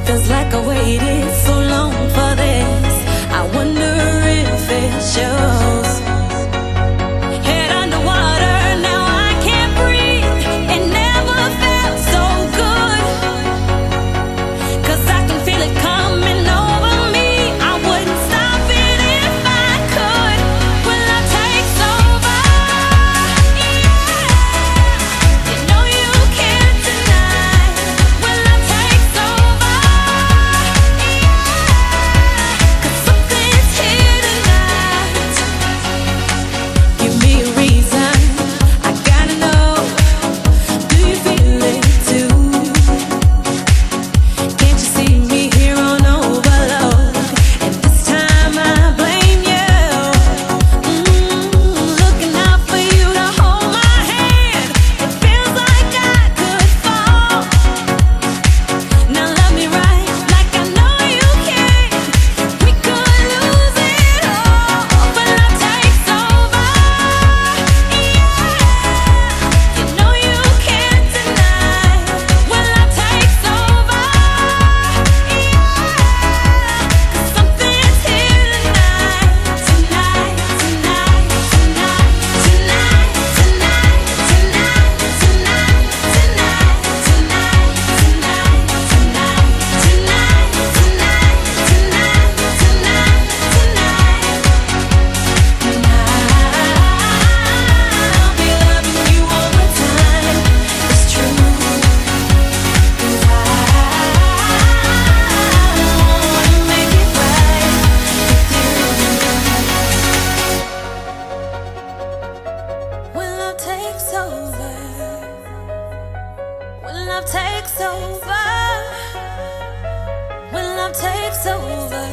Feels like I waited so long for this. I wonder if it shows. Head underwater, now I can't breathe. It never felt so good. 'Cause I can feel it coming over me. I wouldn't stop it if I could. Will love takes over? Yeah. You know you can't deny. Will love takes over? Yeah. 'Cause something's here tonight. Give me a reason, I gotta know. Do you feel it too? Can't you see me here on overload? And this time I blame you. Looking out for you to hold my hand. It feels like I could fall. Now love me right, like I know you can. We could lose it all, but love takes over. Yeah, you know you can't deny. When love takes over, yeah, 'cause something's here tonight, tonight, tonight, tonight, tonight, tonight, tonight, tonight, tonight, tonight, tonight, tonight, tonight, I'll be loving you all the time. It's true, 'cause I wanna make it right with you. When love takes over, when love takes over, when love takes over.